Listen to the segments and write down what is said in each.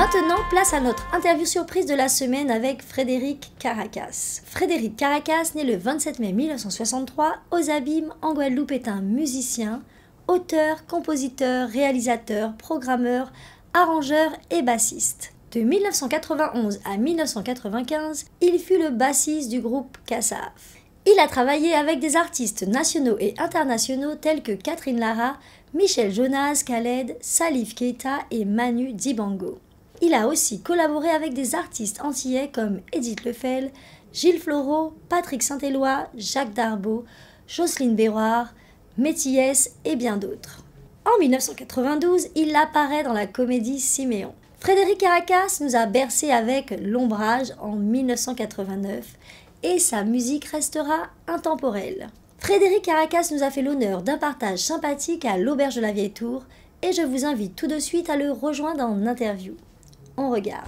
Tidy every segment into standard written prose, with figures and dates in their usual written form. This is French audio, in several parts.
Maintenant, place à notre interview surprise de la semaine avec Frédéric Caracas. Frédéric Caracas, né le 27 mai 1963 aux Abîmes en Guadeloupe, est un musicien, auteur, compositeur, réalisateur, programmeur, arrangeur et bassiste. De 1991 à 1995, il fut le bassiste du groupe Kassav. Il a travaillé avec des artistes nationaux et internationaux tels que Catherine Lara, Michel Jonas, Khaled, Salif Keita et Manu Dibango. Il a aussi collaboré avec des artistes antillais comme Edith Lefel, Gilles Floro, Patrick Saint-Éloi, Jacques Darbo, Jocelyne Béroir, Métillès et bien d'autres. En 1992, il apparaît dans la comédie Siméon. Frédéric Caracas nous a bercé avec L'Ombrage en 1989 et sa musique restera intemporelle. Frédéric Caracas nous a fait l'honneur d'un partage sympathique à l'Auberge de la Vieille Tour et je vous invite tout de suite à le rejoindre en interview. On regarde.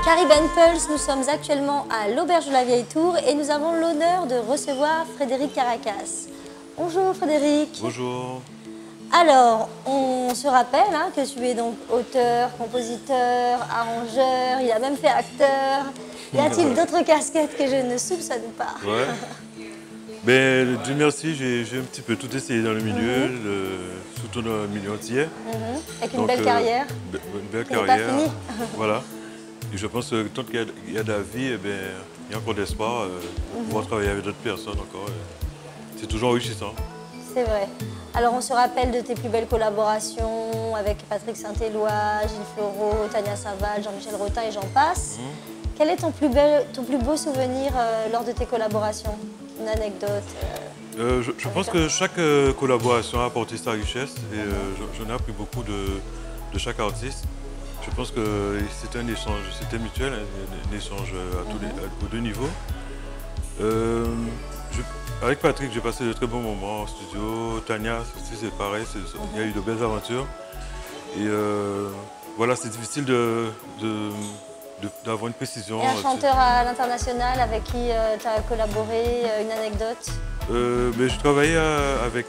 Caribbean Pulse, nous sommes actuellement à l'Auberge de la Vieille Tour et nous avons l'honneur de recevoir Frédéric Caracas. Bonjour Frédéric. Bonjour. Alors, on se rappelle que tu es donc auteur, compositeur, arrangeur, il a même fait acteur. Y a-t-il d'autres casquettes que je ne soupçonne pas? Ouais. Ben, Dieu merci, j'ai un petit peu tout essayé dans le milieu, surtout dans le milieu entier. Avec une belle carrière. Une belle carrière. carrière. Pas fini. Voilà. Et je pense que tant qu'il y a de la vie, eh ben, il y a encore d'espoir pour pouvoir travailler avec d'autres personnes encore. C'est toujours enrichissant. C'est vrai. Alors on se rappelle de tes plus belles collaborations avec Patrick Saint-Éloi, Gilles Floro, Tania Saval, Jean-Michel Rotin et j'en passe. Quel est ton plus beau souvenir lors de tes collaborations? Une anecdote je pense que chaque collaboration a apporté sa richesse et j'en ai appris beaucoup de chaque artiste. Je pense que c'était un échange, c'était mutuel, un échange aux deux niveaux. Avec Patrick, j'ai passé de très bons moments en studio. Tania aussi, c'est pareil, il y a eu de belles aventures. Et voilà, c'est difficile d'avoir une précision. Et un chanteur à l'international avec qui tu as collaboré, une anecdote? Je travaillais avec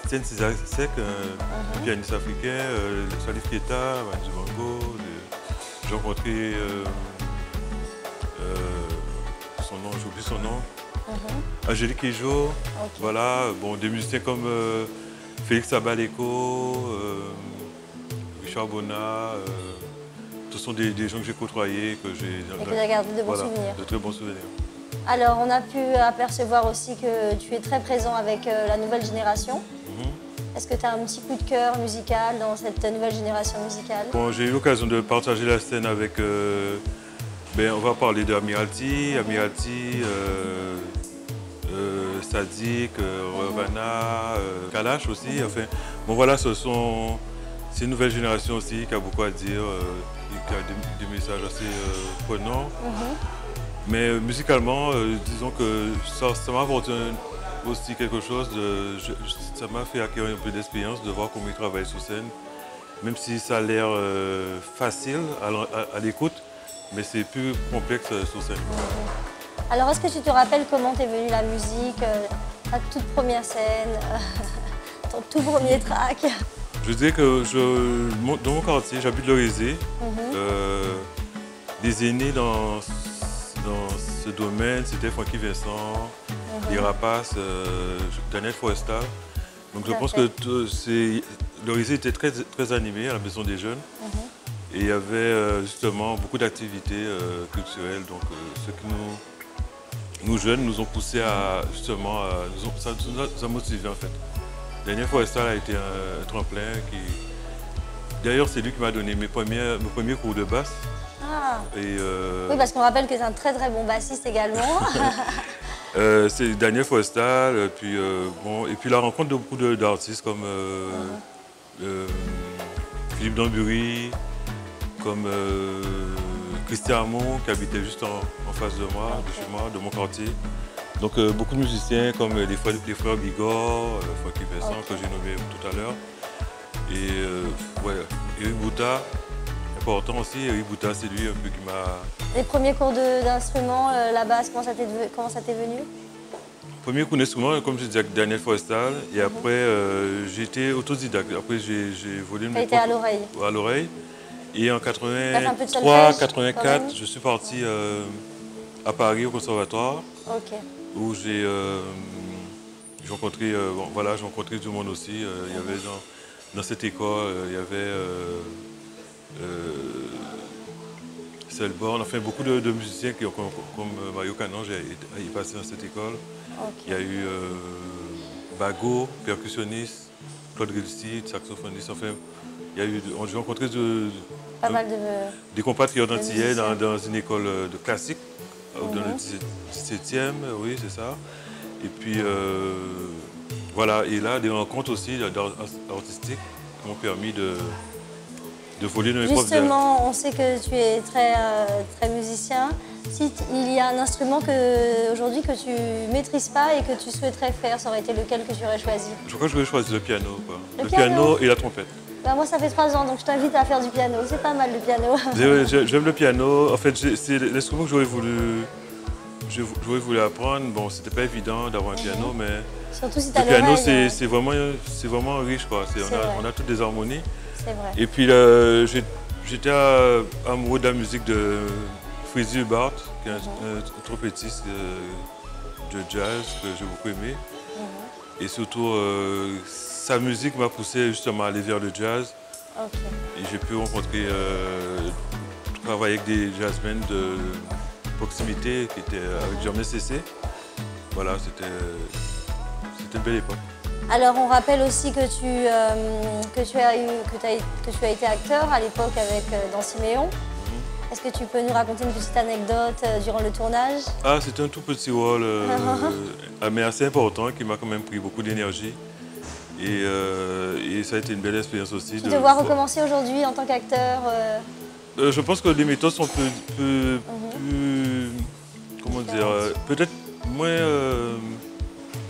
Tienne Cizasek, un pianiste africain, Salif Keita, Manu Dibango. J'ai rencontré son nom, j'ai oublié son nom. Angélique Ejo, voilà, bon, des musiciens comme Félix Abaleko, Richard Bonnat, ce sont des gens que j'ai côtoyés, que j'ai gardé de bons souvenirs. De très bons souvenirs. Alors, on a pu apercevoir aussi que tu es très présent avec la nouvelle génération. Est-ce que tu as un petit coup de cœur musical dans cette nouvelle génération musicale? Bon, j'ai eu l'occasion de partager la scène avec... on va parler d'Amiralty, Sadik, Ravana, Kalash aussi. Enfin, bon voilà, c'est une nouvelle génération aussi qui a beaucoup à dire, qui a des messages assez prenants. Mais musicalement, disons que ça m'a apporté aussi quelque chose, ça m'a fait acquérir un peu d'expérience de voir comment ils travaillent sur scène. Même si ça a l'air facile à l'écoute, mais c'est plus complexe sur scène. Alors, est-ce que tu te rappelles comment t'es venue la musique, ta toute première scène, ton tout premier track? Je dirais que dans mon quartier, j'habite le Rézé. Les aînés dans ce domaine, c'était Francky Vincent, les Rapaces, Daniel Forestal. Donc je pense que le Rézé était très, très animé à la Maison des Jeunes. Et il y avait justement beaucoup d'activités culturelles, donc ce qui nous jeunes nous ont poussés à justement, ça nous a motivés en fait. Daniel Forestal a été un tremplin qui, d'ailleurs c'est lui qui m'a donné mes premiers cours de basse. Oui, parce qu'on rappelle que c'est un très très bon bassiste également. C'est Daniel Forestal, et puis la rencontre de beaucoup d'artistes comme Philippe Dambury, comme Christian Hamon qui habitait juste en face de moi, de chez moi, de mon quartier. Donc beaucoup de musiciens comme les frères Bigor, Francky Vincent que j'ai nommé tout à l'heure. Et Eric Bouta, important aussi. Eric Bouta, c'est lui un peu qui m'a... Les premiers cours d'instrument, la basse, comment ça t'est venu? Premier cours d'instrument, comme je disais, avec Daniel Forestal. Et après, j'ai été autodidacte. Après, j'ai volé Tu as été à l'oreille. À l'oreille. Et en T'as fait un peu de 83, solfège, 84, je suis parti à Paris au conservatoire. Ok. Où j'ai rencontré, bon, voilà, j'ai rencontré du monde aussi. Il y avait dans cette école, il y avait Selborn, enfin beaucoup de musiciens comme Mario Canon, il est passé dans cette école. Ok. Il y a eu Bago, percussionniste, Claude Rilsi, saxophoniste, enfin, j'ai rencontré Pas mal de... des compatriotes de antillais musiciens. dans une école de classique, dans le 17e, oui, c'est ça. Et puis, voilà, et là, des rencontres aussi artistiques qui m'ont permis de voler dans mes propres ailes. Justement, on sait que tu es très musicien. Si il y a un instrument aujourd'hui que tu maîtrises pas et que tu souhaiterais faire, ça aurait été lequel que tu aurais choisi? Je crois que je vais choisir le piano, quoi. Le piano et la trompette. Bah moi, ça fait 3 ans, donc je t'invite à faire du piano. C'est pas mal le piano. J'aime le piano. En fait, c'est l'instrument que j'aurais voulu apprendre. Bon, c'était pas évident d'avoir un piano, mais Surtout si t'as le piano, l'oreille. c'est vraiment riche, quoi. On a toutes des harmonies. C'est vrai. Et puis, j'étais amoureux de la musique de Freddie Hubbard, qui est un trompettiste de jazz que j'ai beaucoup aimé. Et surtout, sa musique m'a poussé justement à aller vers le jazz. Ok. Et j'ai pu rencontrer, travailler avec des jazzmen de proximité qui étaient avec Germain Cessé. Voilà, c'était une belle époque. Alors, on rappelle aussi que tu as été acteur à l'époque avec dans Siméon. Est-ce que tu peux nous raconter une petite anecdote durant le tournage? Ah, c'était un tout petit rôle, mais assez important, qui m'a quand même pris beaucoup d'énergie. Et ça a été une belle expérience aussi. Tu dois recommencer aujourd'hui en tant qu'acteur Je pense que les méthodes sont plus comment dire, peut-être moins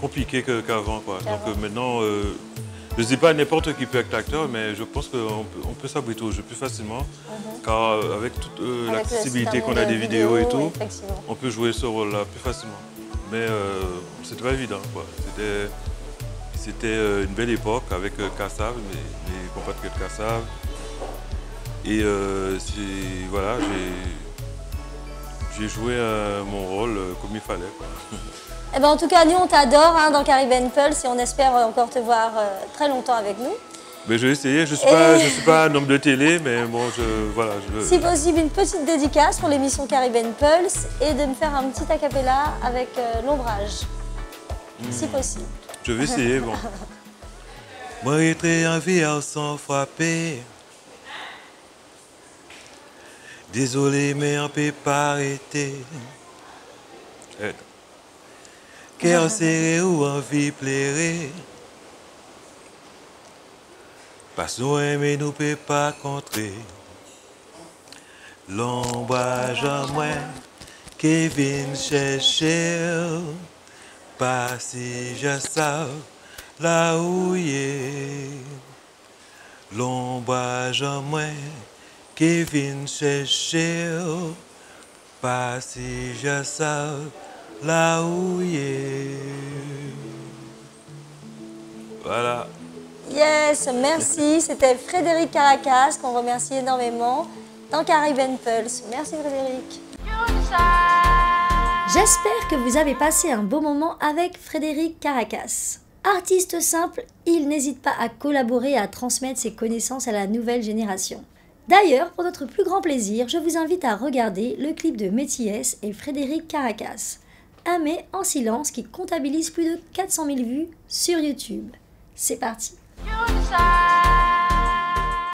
compliquées qu'avant, quoi. Donc maintenant, je ne dis pas n'importe qui peut être acteur, mais je pense qu'on peut s'abriter au jeu plus facilement, car avec toute l'accessibilité qu'on a des vidéos et tout, on peut jouer ce rôle-là plus facilement. Mais c'était pas évident, quoi. C'était une belle époque avec Kassav, mes compatriotes Kassav. Et voilà, j'ai joué mon rôle comme il fallait, quoi. Eh ben, en tout cas, nous, on t'adore dans Caribbean Pulse et on espère encore te voir très longtemps avec nous. Mais je vais essayer. Je suis pas un homme de télé, mais bon, voilà. Si possible, une petite dédicace pour l'émission Caribbean Pulse et de me faire un petit acapella avec l'ombrage, si possible. Je vais essayer, bon. Moi, j'étais en vie sans frapper. Désolé, mais on ne peut pas arrêter. Cœur serré ou envie pleurer. Passons mais nous ne peut pas contrer. L'ombrage en moi, Kevin chercher. Pas si je sais là où il est. L'ombrage en moi, Kevin chercher. Pas si je sais là où il est. Voilà. Yes, merci. C'était Frédéric Caracas qu'on remercie énormément dans Caribbean Pulse. Merci Frédéric. J'espère que vous avez passé un beau moment avec Frédéric Caracas. Artiste simple, il n'hésite pas à collaborer et à transmettre ses connaissances à la nouvelle génération. D'ailleurs, pour notre plus grand plaisir, je vous invite à regarder le clip de Métis et Frédéric Caracas. Un mai en silence qui comptabilise plus de 400 000 vues sur YouTube. C'est parti.